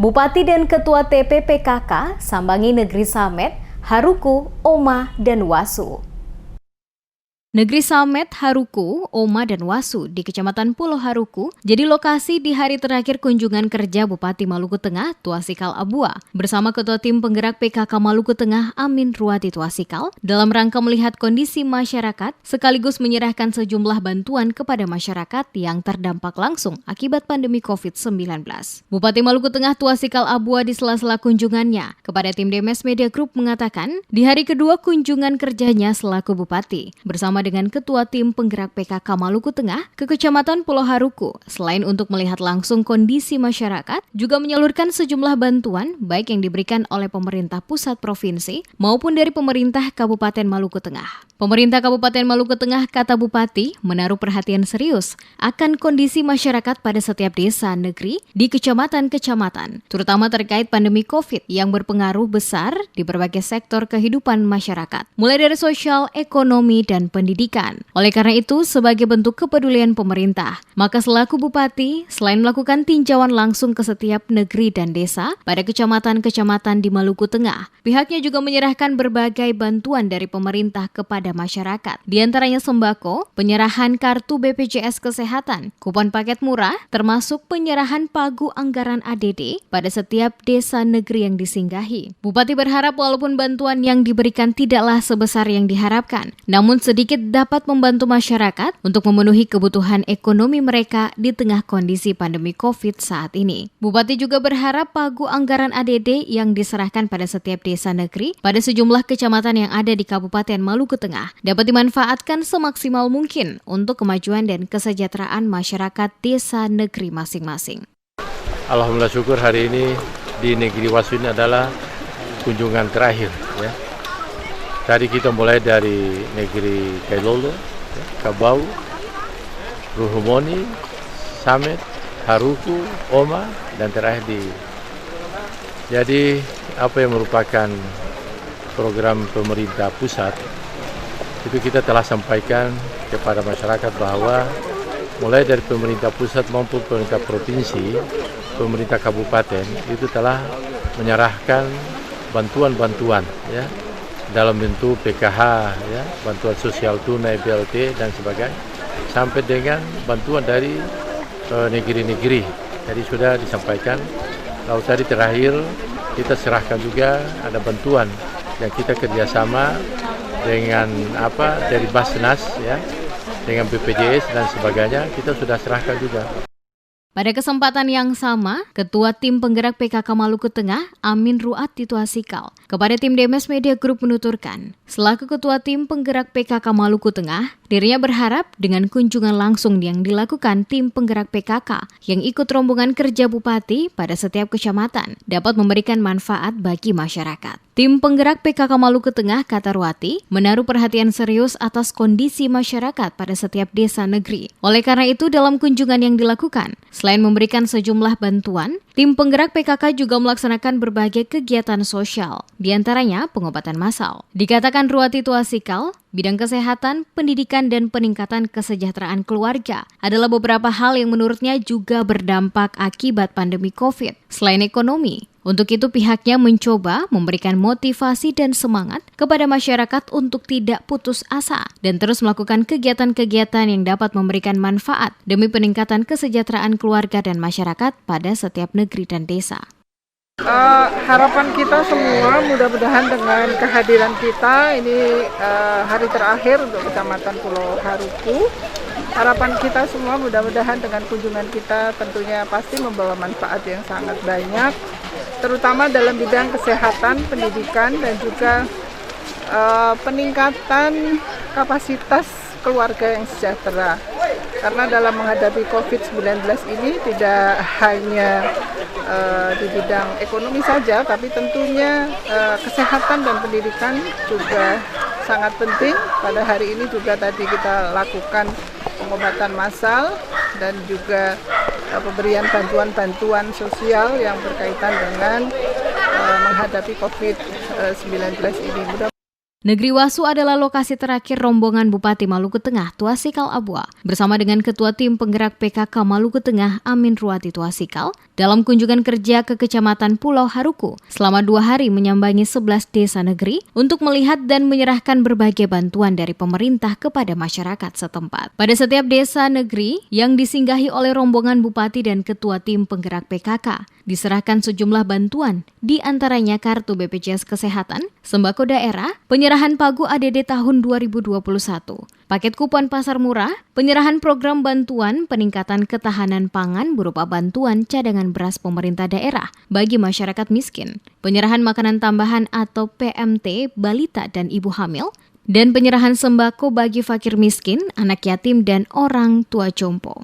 Bupati dan Ketua TPPKK sambangi Negeri Samet, Haruku, Oma, dan Wasu. Negeri Samet, Haruku, Oma, dan Wasu di Kecamatan Pulau Haruku jadi lokasi di hari terakhir kunjungan kerja Bupati Maluku Tengah Tuasikal Abua bersama Ketua Tim Penggerak PKK Maluku Tengah Amin Ruwati Tuasikal dalam rangka melihat kondisi masyarakat sekaligus menyerahkan sejumlah bantuan kepada masyarakat yang terdampak langsung akibat pandemi COVID-19. Bupati Maluku Tengah Tuasikal Abua di sela-sela kunjungannya kepada tim DMS Media Group mengatakan di hari kedua kunjungan kerjanya selaku Bupati bersama dengan Ketua Tim Penggerak PKK Maluku Tengah ke Kecamatan Pulau Haruku. Selain untuk melihat langsung kondisi masyarakat, juga menyalurkan sejumlah bantuan baik yang diberikan oleh pemerintah pusat provinsi maupun dari pemerintah Kabupaten Maluku Tengah. Pemerintah Kabupaten Maluku Tengah, kata Bupati, menaruh perhatian serius akan kondisi masyarakat pada setiap desa negeri di kecamatan-kecamatan, terutama terkait pandemi COVID yang berpengaruh besar di berbagai sektor kehidupan masyarakat, mulai dari sosial, ekonomi, dan pendidikan. Oleh karena itu, sebagai bentuk kepedulian pemerintah, maka selaku Bupati, selain melakukan tinjauan langsung ke setiap negeri dan desa pada kecamatan-kecamatan di Maluku Tengah, pihaknya juga menyerahkan berbagai bantuan dari pemerintah kepada masyarakat, di antaranya sembako, penyerahan kartu BPJS Kesehatan, kupon paket murah, termasuk penyerahan pagu anggaran ADD pada setiap desa negeri yang disinggahi. Bupati berharap walaupun bantuan yang diberikan tidaklah sebesar yang diharapkan, namun sedikit dapat membantu masyarakat untuk memenuhi kebutuhan ekonomi mereka di tengah kondisi pandemi COVID saat ini. Bupati juga berharap pagu anggaran ADD yang diserahkan pada setiap desa negeri pada sejumlah kecamatan yang ada di Kabupaten Maluku Tengah dapat dimanfaatkan semaksimal mungkin untuk kemajuan dan kesejahteraan masyarakat desa negeri masing-masing. Alhamdulillah syukur hari ini di negeri Wasu ini adalah kunjungan terakhir ya. Tadi kita mulai dari negeri Kailolo, Kabau, Ruhumoni, Samet, Haruku, Oma, dan terakhir di. Jadi apa yang merupakan program pemerintah pusat itu kita telah sampaikan kepada masyarakat bahwa mulai dari pemerintah pusat maupun pemerintah provinsi, pemerintah kabupaten itu telah menyerahkan bantuan-bantuan ya dalam bentuk PKH ya, bantuan sosial tunai, BLT dan sebagainya, sampai dengan bantuan dari negeri-negeri. Tadi sudah disampaikan. Lalu tadi terakhir kita serahkan juga ada bantuan yang kita kerjasama dengan dari Basnas ya, dengan BPJS dan sebagainya, kita sudah serahkan juga. Pada kesempatan yang sama, Ketua Tim Penggerak PKK Maluku Tengah, Amin Ruwati Tuasikal, kepada tim DMS Media Group menuturkan, selaku Ketua Tim Penggerak PKK Maluku Tengah, dirinya berharap dengan kunjungan langsung yang dilakukan tim penggerak PKK yang ikut rombongan kerja Bupati pada setiap kecamatan dapat memberikan manfaat bagi masyarakat. Tim penggerak PKK Maluku Tengah, kata Ruwati, menaruh perhatian serius atas kondisi masyarakat pada setiap desa negeri. Oleh karena itu, dalam kunjungan yang dilakukan, selain memberikan sejumlah bantuan, tim penggerak PKK juga melaksanakan berbagai kegiatan sosial, di antaranya pengobatan massal. Dikatakan Ruwati Tuasikal, bidang kesehatan, pendidikan, dan peningkatan kesejahteraan keluarga adalah beberapa hal yang menurutnya juga berdampak akibat pandemi COVID. Selain ekonomi, untuk itu pihaknya mencoba memberikan motivasi dan semangat kepada masyarakat untuk tidak putus asa dan terus melakukan kegiatan-kegiatan yang dapat memberikan manfaat demi peningkatan kesejahteraan keluarga dan masyarakat pada setiap negeri dan desa. Harapan kita semua mudah-mudahan dengan kehadiran kita ini hari terakhir untuk Kecamatan Pulau Haruku, harapan kita semua mudah-mudahan dengan kunjungan kita tentunya pasti membawa manfaat yang sangat banyak, terutama dalam bidang kesehatan, pendidikan, dan juga peningkatan kapasitas keluarga yang sejahtera. Karena dalam menghadapi COVID-19 ini tidak hanya di bidang ekonomi saja, tapi tentunya kesehatan dan pendidikan juga sangat penting. Pada hari ini juga tadi kita lakukan pengobatan massal dan juga pemberian bantuan-bantuan sosial yang berkaitan dengan menghadapi COVID-19 ini. Negeri Wasu adalah lokasi terakhir rombongan Bupati Maluku Tengah Tuasikal Abua bersama dengan Ketua Tim Penggerak PKK Maluku Tengah Amin Ruwati Tuasikal dalam kunjungan kerja ke Kecamatan Pulau Haruku selama 2 hari menyambangi 11 desa negeri untuk melihat dan menyerahkan berbagai bantuan dari pemerintah kepada masyarakat setempat. Pada setiap desa negeri yang disinggahi oleh rombongan Bupati dan Ketua Tim Penggerak PKK, diserahkan sejumlah bantuan, di antaranya kartu BPJS Kesehatan, sembako daerah, penyerahan pagu ADD tahun 2021, paket kupon pasar murah, penyerahan program bantuan peningkatan ketahanan pangan berupa bantuan cadangan beras pemerintah daerah bagi masyarakat miskin, penyerahan makanan tambahan atau PMT balita dan ibu hamil, dan penyerahan sembako bagi fakir miskin, anak yatim, dan orang tua jompo.